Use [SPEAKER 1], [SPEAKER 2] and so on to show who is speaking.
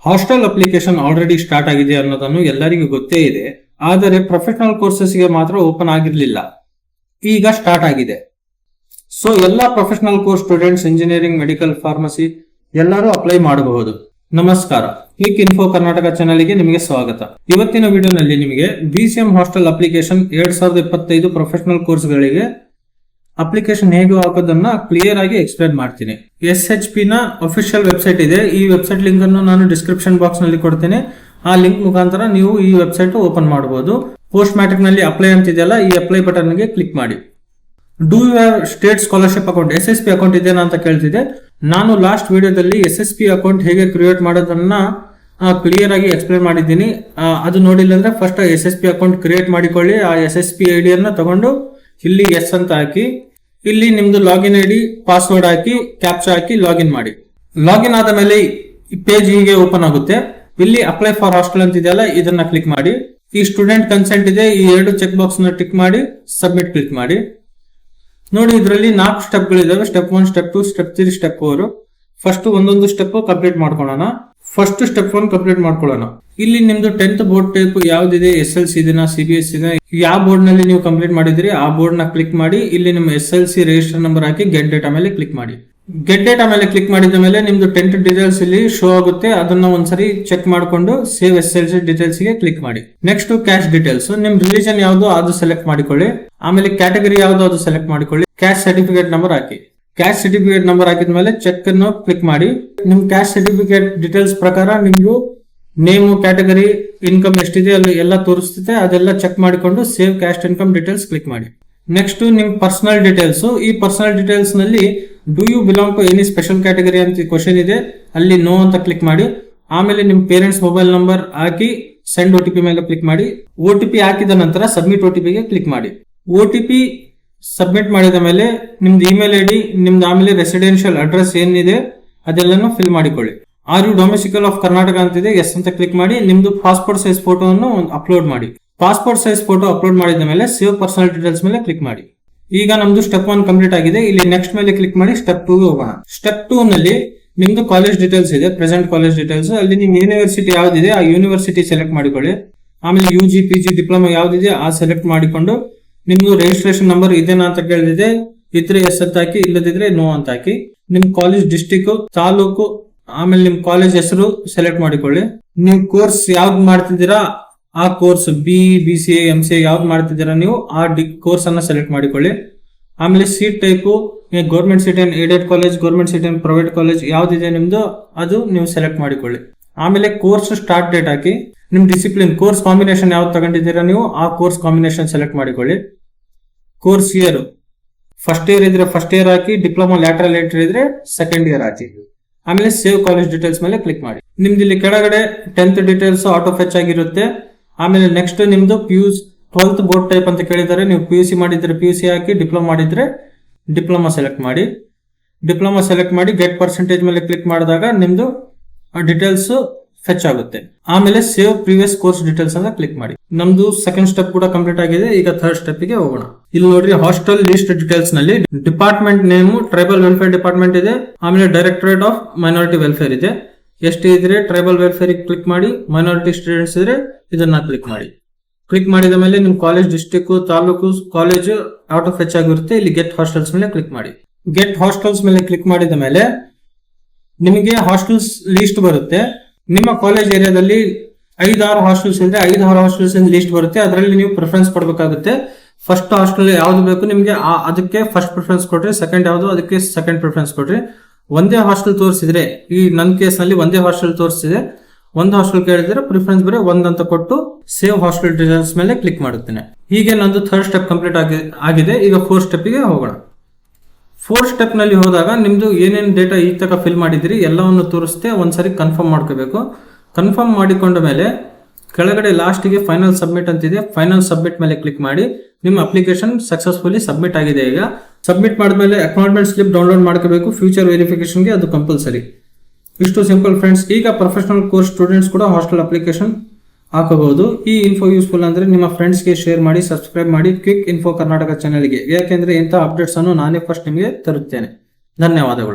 [SPEAKER 1] Hostel application already start ಆಗಿದೆ ಅನ್ನೋದನ್ನು ಎಲ್ಲರಿಗೂ ಗೊತ್ತೇ ಇದೆ. ಆದರೆ ಪ್ರೊಫೆಷನಲ್ ಕೋರ್ಸಸ್ಗೆ ಮಾತ್ರ ಓಪನ್ ಆಗಿರಲಿಲ್ಲ. ಈಗ ಸ್ಟಾರ್ಟ್ ಆಗಿದೆ. ಸೊ ಎಲ್ಲಾ professional course students, engineering, medical, pharmacy ಎಲ್ಲರೂ ಅಪ್ಲೈ ಮಾಡಬಹುದು. ನಮಸ್ಕಾರ, ಕ್ಲಿಕ್ ಇನ್ಫೋ ಕರ್ನಾಟಕ ಚಾನೆಲ್ಗೆ ನಿಮಗೆ ಸ್ವಾಗತ. ಇವತ್ತಿನ ವಿಡಿಯೋನಲ್ಲಿ ನಿಮಗೆ BCM ಹಾಸ್ಟೆಲ್ ಅಪ್ಲಿಕೇಶನ್ 2025 ಪ್ರೊಫೆಷನಲ್ ಕೋರ್ಸ್ಗಳಿಗೆ ಅಪ್ಲಿಕೇಶನ್ ಹೇಗೆ ಹಾಕೋದನ್ನ ಕ್ಲಿಯರ್ ಆಗಿ ಎಕ್ಸ್ಪ್ಲೇನ್ ಮಾಡ್ತೀನಿ. SHP ನ ಅಫಿಷಿಯಲ್ ವೆಬ್ಸೈಟ್ ಇದೆ. ಈ ವೆಬ್ಸೈಟ್ ಲಿಂಕ್ ಅನ್ನು ನಾನು ಡಿಸ್ಕ್ರಿಪ್ಷನ್ ಬಾಕ್ಸ್ ನಲ್ಲಿ ಕೊಡ್ತೇನೆ. ಆ ಲಿಂಕ್ ಮುಖಾಂತರ ನೀವು ಈ ವೆಬ್ಸೈಟ್ ಓಪನ್ ಮಾಡಬಹುದು. ಪೋಸ್ಟ್ ಮ್ಯಾಟ್ರಿಕ್ ನಲ್ಲಿ ಅಪ್ಲೈ ಅಂತಿದೆಯಲ್ಲ, ಈ ಅಪ್ಲೈ ಬಟನ್ ಗೆ ಕ್ಲಿಕ್ ಮಾಡಿ. Do your state scholarship account, SSP account ಇದೆನಾ ಅಂತ ಕೇಳ್ತಿದೆ. ನಾನು ಲಾಸ್ಟ್ ವಿಡಿಯೋದಲ್ಲಿ SSP ಅಕೌಂಟ್ ಹೇಗೆ ಕ್ರಿಯೇಟ್ ಮಾಡೋದನ್ನ ಕ್ಲಿಯರ್ ಆಗಿ ಎಕ್ಸ್ಪ್ಲೇನ್ ಮಾಡಿದ್ದೀನಿ. ಅದು ನೋಡಿಲ್ಲ ಅಂದ್ರೆ ಫಸ್ಟ್ SSP ಅಕೌಂಟ್ ಕ್ರಿಯೇಟ್ ಮಾಡಿಕೊಳ್ಳಿ. ಆ SSP ID ಅನ್ನ ತಗೊಂಡು ಇಲ್ಲಿ ಎಸ್ ಅಂತ ಹಾಕಿ, ಇಲ್ಲಿ ನಿಮ್ದು ಲಾಗಿನ್ ID, ಪಾಸ್ವರ್ಡ್ ಹಾಕಿ, ಕ್ಯಾಪ್ಚಾ ಹಾಕಿ ಲಾಗಿನ್ ಮಾಡಿ. ಲಾಗಿನ್ ಆದ ಮೇಲೆ ಈ ಪೇಜ್ ಹೀಗೆ ಓಪನ್ ಆಗುತ್ತೆ. ಇಲ್ಲಿ ಅಪ್ಲೈ ಫಾರ್ ಹಾಸ್ಟೆಲ್ ಅಂತ ಇದೆಯಲ್ಲ, ಇದನ್ನ ಕ್ಲಿಕ್ ಮಾಡಿ. ಈ ಸ್ಟೂಡೆಂಟ್ ಕನ್ಸೆಂಟ್ ಇದೆ, ಈ 2 ಚೆಕ್ ಬಾಕ್ಸ್ ನ ಟಿಕ್ ಮಾಡಿ ಸಬ್ಮಿಟ್ ಕ್ಲಿಕ್ ಮಾಡಿ. ನೋಡಿ, ಇದರಲ್ಲಿ 4 ಸ್ಟೆಪ್ ಗಳಿದಾವೆ. Step 1, step 2, step 3, step 4. First ಒಂದೊಂದು ಸ್ಟೆಪ್ ಕಂಪ್ಲೀಟ್ ಮಾಡ್ಕೊಳ್ಳೋಣ. ಫಸ್ಟ್ ಸ್ಟೆಪ್ 1 ಕಂಪ್ಲೀಟ್ ಮಾಡ್ಕೊಳ್ಳೋಣ. ಇಲ್ಲಿ ನಿಮ್ದು 10th ಬೋರ್ಡ್ ಟೈಪ್ ಯಾವ್ದಿದೆ, SLC ಇದೆನಾ, CBS ಇದೆ, ಯಾವ ಬೋರ್ಡ್ ನಲ್ಲಿ ನೀವು ಕಂಪ್ಲೀಟ್ ಮಾಡಿದ್ರಿ ಆ ಬೋರ್ಡ್ ನ ಕ್ಲಿಕ್ ಮಾಡಿ. ಇಲ್ಲಿ ನಿಮ್ಮ SLC ರಿಜಿಸ್ಟರ್ ನಂಬರ್ ಹಾಕಿ ಗೆಟ್ ಡೇಟಾ ಮೇಲೆ ಕ್ಲಿಕ್ ಮಾಡಿ. ಗೆಟ್ ಡೇಟಾ ಮೇಲೆ ಕ್ಲಿಕ್ ಮಾಡಿದ ಮೇಲೆ ನಿಮ್ದು 10th ಡೀಟೇಲ್ಸ್ ಇಲ್ಲಿ ಶೋ ಆಗುತ್ತೆ. ಅದನ್ನ ಒಂದ್ಸರಿ ಚೆಕ್ ಮಾಡ್ಕೊಂಡು ಸೇವ್ SLC ಡೀಟೇಲ್ಸ್ ಗೆ ಕ್ಲಿಕ್ ಮಾಡಿ. ನೆಕ್ಸ್ಟ್ ಕ್ಯಾಶ್ ಡೀಟೇಲ್ಸ್, ನಿಮ್ ರಿಲಿಜನ್ ಯಾವ್ದು ಅದು ಸೆಲೆಕ್ಟ್ ಮಾಡಿಕೊಳ್ಳಿ. ಆಮೇಲೆ ಕ್ಯಾಟಗರಿ ಯಾವ್ದು ಅದು ಸೆಲೆಕ್ಟ್ ಮಾಡಿಕೊಳ್ಳಿ. ಕ್ಯಾಶ್ ಸರ್ಟಿಫಿಕೇಟ್ ನಂಬರ್ ಹಾಕಿ. ಕ್ಯಾಶ್ ಸರ್ಟಿಫಿಕೇಟ್ ನಂಬರ್ ಹಾಕಿದ ಮೇಲೆ ಚೆಕ್ ಅನ್ನು ಕ್ಲಿಕ್ ಮಾಡಿ. ನಿಮ್ ಕ್ಯಾಶ್ ಸರ್ಟಿಫಿಕೇಟ್ ಡೀಟೇಲ್ಸ್ ಪ್ರಕಾರ ನಿಮ್ಗೂ ನೇಮ್, ಕ್ಯಾಟಗರಿ, ಇನ್ಕಮ್ ಎಷ್ಟಿದೆ ಅಲ್ಲಿ ಎಲ್ಲ ತೋರಿಸ್ತಿದೆ. ಅದೆಲ್ಲ ಚೆಕ್ ಮಾಡಿಕೊಂಡು save cash income details click ಮಾಡಿ. ನೆಕ್ಸ್ಟ್ ನಿಮ್ ಪರ್ಸನಲ್ ಡೀಟೇಲ್ಸ್. ಈ ಪರ್ಸನಲ್ ಡೀಟೇಲ್ಸ್ ನಲ್ಲಿ do you belong to any special category ಅಂತ ಕ್ವಶನ್ ಇದೆ, ಅಲ್ಲಿ ನೋ ಅಂತ ಕ್ಲಿಕ್ ಮಾಡಿ. ಆಮೇಲೆ ನಿಮ್ ಪೇರೆಂಟ್ಸ್ ಮೊಬೈಲ್ ನಂಬರ್ ಹಾಕಿ ಸೆಂಡ್ OTP ಮೇಲೆ ಕ್ಲಿಕ್ ಮಾಡಿ. OTP ಹಾಕಿದ ನಂತರ ಸಬ್ಮಿಟ್ OTP ಗೆ ಕ್ಲಿಕ್ ಮಾಡಿ. OTP ಸಬ್ಮಿಟ್ ಮಾಡಿದ ಮೇಲೆ ನಿಮ್ದು ಇಮೇಲ್ ID, ನಿಮ್ದು ಆಮೇಲೆ ರೆಸಿಡೆನ್ಷಿಯಲ್ ಅಡ್ರೆಸ್ ಏನಿದೆ ಅದೆಲ್ಲನೂ ಫಿಲ್ ಮಾಡಿಕೊಳ್ಳಿ. ಆರ್ ಯು ಡೊಮೆಸಿಕಲ್ ಆಫ್ ಕರ್ನಾಟಕ ಅಂತಿದೆ, ಎಸ್ ಅಂತ ಕ್ಲಿಕ್ ಮಾಡಿ. ನಿಮ್ದು ಪಾಸ್ಪೋರ್ಟ್ ಸೈಜ್ ಫೋಟೋವನ್ನು ಅಪ್ಲೋಡ್ ಮಾಡಿ. ಪಾಸ್ಪೋರ್ಟ್ ಸೈಜ್ ಫೋಟೋ ಅಪ್ಲೋಡ್ ಮಾಡಿದ ಮೇಲೆ ಸೇವ್ ಪರ್ಸನಲ್ ಡೀಟೇಲ್ಸ್ ಮೇಲೆ ಕ್ಲಿಕ್ ಮಾಡಿ. ಈಗ ನಮ್ದು ಸ್ಟೆಪ್ 1 ಕಂಪ್ಲೀಟ್ ಆಗಿದೆ. ಇಲ್ಲಿ ನೆಕ್ಸ್ಟ್ ಮೇಲೆ ಕ್ಲಿಕ್ ಮಾಡಿ ಸ್ಟೆಪ್ 2 ಗೆ ಹೋಗೋಣ. ಸ್ಟೆಪ್ 2 ನಲ್ಲಿ ನಿಮ್ದು ಕಾಲೇಜ್ ಡೀಟೇಲ್ಸ್ ಇದೆ, ಪ್ರೆಸೆಂಟ್ ಕಾಲೇಜ್ ಡೀಟೇಲ್ಸ್. ಅಲ್ಲಿ ನಿಮ್ ಯೂನಿವರ್ಸಿಟಿ ಯಾವ್ದಿದೆ ಆ ಯೂನಿವರ್ಸಿಟಿ ಸೆಲೆಕ್ಟ್ ಮಾಡಿಕೊಳ್ಳಿ. ಆಮೇಲೆ UG, PG, ಡಿಪ್ಲೊಮಾ ಯಾವ್ದಿದೆ ಆ ಸೆಲೆಕ್ಟ್ ಮಾಡಿಕೊಂಡು ನಿಮ್ದು ರಿಜಿಸ್ಟ್ರೇಷನ್ ನಂಬರ್ ಇದೇನಾ ಅಂತ ಕೇಳಿದೆ, ಇದ್ರೆ ಎಸ್ ಅಂತ ಹಾಕಿ, ಇಲ್ಲದಿದ್ರೆ ನೋ ಅಂತ ಹಾಕಿ. ನಿಮ್ ಕಾಲೇಜ್ ಡಿಸ್ಟಿಕ್, ತಾಲೂಕು, ಆಮೇಲೆ ನಿಮ್ ಕಾಲೇಜ್ ಹೆಸರು ಸೆಲೆಕ್ಟ್ ಮಾಡಿಕೊಳ್ಳಿ. ನಿಮ್ ಕೋರ್ಸ್ ಯಾವ್ದು ಮಾಡ್ತಿದ್ದೀರಾ ಆ ಕೋರ್ಸ್, BCA, MCA ಯಾವ್ದು ಮಾಡ್ತಿದ್ದೀರಾ ನೀವು ಆ ಕೋರ್ಸ್ ಅನ್ನ ಸೆಲೆಕ್ಟ್ ಮಾಡಿಕೊಳ್ಳಿ. ಆಮೇಲೆ ಸೀಟ್ ಟೈಪು, ಗೌರ್ಮೆಂಟ್ ಸೀಟ್ ಏನ್ ಏಡೆಡ್ ಕಾಲೇಜ್, ಗೌರ್ಮೆಂಟ್ ಸೀಟ್ ಏನ್ ಪ್ರೈವೇಟ್ ಕಾಲೇಜ್ ಯಾವ್ದಿದೆ ನಿಮ್ದು ಅದು ನೀವು ಸೆಲೆಕ್ಟ್ ಮಾಡಿಕೊಳ್ಳಿ. ಆಮೇಲೆ ಕೋರ್ಸ್ ಸ್ಟಾರ್ಟ್ ಡೇಟ್ ಹಾಕಿ. ನಿಮ್ ಡಿಸಿಪ್ಲಿನ್, ಕೋರ್ಸ್ ಕಾಂಬಿನೇಷನ್ ಯಾವ್ದು ತಗೊಂಡಿದ್ದೀರಾ ನೀವು ಆ ಕೋರ್ಸ್ ಕಾಂಬಿನೇಷನ್ ಸೆಲೆಕ್ಟ್ ಮಾಡಿಕೊಳ್ಳಿ. ಕೋರ್ಸ್ ಇಯರ್, ಫಸ್ಟ್ ಇಯರ್ ಇದ್ರೆ ಫಸ್ಟ್ ಇಯರ್ ಹಾಕಿ, ಡಿಪ್ಲೊಮಾ ಲ್ಯಾಟರಲ್ ಎಂಟ್ರಿ ಇದ್ರೆ ಸೆಕೆಂಡ್ ಇಯರ್ ಹಾಕಿ. ಆಮೇಲೆ ಸೇವ್ ಕಾಲೇಜ್ ಡೀಟೇಲ್ಸ್ ಮೇಲೆ ಕ್ಲಿಕ್ ಮಾಡಿ. ನಿಮ್ದು ಇಲ್ಲಿ ಕೆಳಗಡೆ 10th ಡೀಟೇಲ್ಸ್ ಆಟೋ ಫೆಚ್ ಆಗಿರುತ್ತೆ. ಆಮೇಲೆ ನೆಕ್ಸ್ಟ್ ನಿಮ್ದು 12th ಬೋರ್ಡ್ ಟೈಪ್ ಅಂತ ಕೇಳಿದರೆ, ನೀವು PUC ಮಾಡಿದ್ರೆ PUC ಹಾಕಿ, ಡಿಪ್ಲೊಮಾ ಮಾಡಿದ್ರೆ ಡಿಪ್ಲೊಮಾ ಸೆಲೆಕ್ಟ್ ಮಾಡಿ. ಡಿಪ್ಲೊಮಾ ಸೆಲೆಕ್ಟ್ ಮಾಡಿ ಗೆಟ್ ಪರ್ಸೆಂಟೇಜ್ ಮೇಲೆ ಕ್ಲಿಕ್ ಮಾಡಿದಾಗ ನಿಮ್ದು ಡೀಟೇಲ್ಸ್ ಫೆಚ್ ಆಗುತ್ತೆ. ಆಮೇಲೆ ಸೇವ್ ಪ್ರೀವಿಯಸ್ ಕೋರ್ಸ್ ಡೀಟೇಲ್ಸ್ ಅಂತ ಕ್ಲಿಕ್ ಮಾಡಿ. ನಮ್ದು ಸೆಕೆಂಡ್ ಸ್ಟೆಪ್ ಕೂಡ ಕಂಪ್ಲೀಟ್ ಆಗಿದೆ. ಈಗ ಥರ್ಡ್ ಸ್ಟೆಪ್ ಗೆ ಹೋಗೋಣ. ಇಲ್ಲಿ ನೋಡ್ರಿ, ಹಾಸ್ಟೆಲ್ ಲಿಸ್ಟ್ ಡೀಟೇಲ್ಸ್ ನಲ್ಲಿ department name tribal welfare department ಇದೆ. ಆಮೇಲೆ ಡೈರೆಕ್ಟರೇಟ್ ಆಫ್ ಮೈನಾರಿಟಿ ವೆಲ್ಫೇರ್ ಇದೆ. ಎಷ್ಟು ಇದ್ರೆ ಟ್ರೈಬಲ್ ವೆಲ್ಫೇರ್ ಕ್ಲಿಕ್ ಮಾಡಿ, ಮೈನಾರಿಟಿ ಸ್ಟೂಡೆಂಟ್ಸ್ ಇದ್ರೆ ಇದನ್ನ ಕ್ಲಿಕ್ ಮಾಡಿ. ಕ್ಲಿಕ್ ಮಾಡಿದ ಮೇಲೆ ನಿಮ್ college district, taluk, college auto fetch ಆಗಿರುತ್ತೆ. ಇಲ್ಲಿ ಗೆಟ್ ಹಾಸ್ಟೆಲ್ಸ್ ಮೇಲೆ ಕ್ಲಿಕ್ ಮಾಡಿ. ಗೆಟ್ ಹಾಸ್ಟೆಲ್ಸ್ ಮೇಲೆ ಕ್ಲಿಕ್ ಮಾಡಿದ ಮೇಲೆ ನಿಮಗೆ ಹಾಸ್ಟೆಲ್ಸ್ ಲಿಸ್ಟ್ ಬರುತ್ತೆ. ನಿಮ್ಮ ಕಾಲೇಜ್ ಏರಿಯಾದಲ್ಲಿ 5-6 ಹಾಸ್ಟೆಲ್ಸ್ ಇದ್ರೆ 5-6 ಹಾಸ್ಟೆಲ್ಸ್ ಲಿಸ್ಟ್ ಬರುತ್ತೆ. ಅದರಲ್ಲಿ ನೀವು ಪ್ರಿಫರೆನ್ಸ್ ಕೊಡಬೇಕಾಗುತ್ತೆ. ಫಸ್ಟ್ ಹಾಸ್ಟೆಲ್ ಯಾವ್ದು ಬೇಕು ನಿಮ್ಗೆ ಅದಕ್ಕೆ ಫಸ್ಟ್ ಪ್ರಿಫರೆನ್ಸ್ ಕೊಡ್ರಿ, ಸೆಕೆಂಡ್ ಯಾವ್ದು ಅದಕ್ಕೆ ಸೆಕೆಂಡ್ ಪ್ರಿಫರೆನ್ಸ್ ಕೊಡ್ರಿ. ಒಂದೇ ಹಾಸ್ಟೆಲ್ ತೋರಿಸಿದ್ರೆ, ಈ ನನ್ನ ಕೇಸ್ ನಲ್ಲಿ ಒಂದೇ ಹಾಸ್ಟೆಲ್ ತೋರಿಸಿದೆ, ಒಂದು ಹಾಸ್ಟೆಲ್ ಕೇಳಿದ್ರೆ ಪ್ರಿಫರೆನ್ಸ್ ಬರೀ 1 ಅಂತ ಕೊಟ್ಟು ಸೇವ್ ಹಾಸ್ಟೆಲ್ ಡೀಟೇಲ್ಸ್ ಮೇಲೆ ಕ್ಲಿಕ್ ಮಾಡುತ್ತೇನೆ. ಹೀಗೆ ನಂದು ಥರ್ಡ್ ಸ್ಟೆಪ್ ಕಂಪ್ಲೀಟ್ ಆಗಿದೆ. ಈಗ 4th ಸ್ಟೆಪ್ ಗೆ ಹೋಗೋಣ. 4th ಸ್ಟೆಪ್ ನಲ್ಲಿ ಹೋದಾಗ ನಿಮ್ದು ಏನೇನು ಡೇಟಾ ಈ ತನಕ ಫಿಲ್ ಮಾಡಿದಿರಿ ಎಲ್ಲವನ್ನು ತೋರಿಸುತ್ತೆ. ಒಂದ್ಸರಿ ಕನ್ಫರ್ಮ್ ಮಾಡ್ಕೋಬೇಕು. ಕನ್ಫರ್ಮ್ ಮಾಡಿಕೊಂಡ ಮೇಲೆ ಕೆಳಗಡೆ ಲಾಸ್ಟ್ ಗೆ ಫೈನಲ್ ಸಬ್ಮಿಟ್ ಅಂತಿದೆ. ಫೈನಲ್ ಸಬ್ಮಿಟ್ ಮೇಲೆ ಕ್ಲಿಕ್ ಮಾಡಿ. ನಿಮ್ಮ ಅಪ್ಲಿಕೇಶನ್ ಸಕ್ಸಸ್ಫುಲಿ ಸಬ್ಮಿಟ್ ಆಗಿದೆ. ಈಗ ಸಬ್ಮಿಟ್ ಮಾಡಿದ್ಮೇಲೆ ಅಕ್ನಾಲೆಜ್ಮೆಂಟ್ ಸ್ಲಿಪ್ ಡೌನ್ಲೋಡ್ ಮಾಡ್ಕೋಬೇಕು. ಫ್ಯೂಚರ್ ವೆರಿಫಿಕೇಶನ್ ಗೆ ಅದು ಕಂಪಲ್ಸರಿ. ಇಷ್ಟು ಸಿಂಪಲ್ ಫ್ರೆಂಡ್ಸ್. ಈಗ ಪ್ರೊಫೆಷನಲ್ ಕೋರ್ಸ್ ಸ್ಟೂಡೆಂಟ್ಸ್ ಕೂಡ ಹಾಸ್ಟೆಲ್ ಅಪ್ಲಿಕೇಶನ್ ಹಾಕಬಹುದು. ಈ ಇನ್ಫೋ ಯೂಸ್ಫುಲ್ ಅಂದ್ರೆ ನಿಮ್ಮ ಫ್ರೆಂಡ್ಸ್ಗೆ ಶೇರ್ ಮಾಡಿ, ಸಬ್ಸ್ಕ್ರೈಬ್ ಮಾಡಿ ಕ್ವಿಕ್ ಇನ್ಫೋ ಕರ್ನಾಟಕ ಚಾನೆಲ್ಗೆ. ಯಾಕೆಂದ್ರೆ ಇಂಥ ಅಪ್ಡೇಟ್ಸ್ ಅನ್ನು ನಾನೇ ಫಸ್ಟ್ ನಿಮಗೆ ತರುತ್ತೇನೆ. ಧನ್ಯವಾದಗಳು.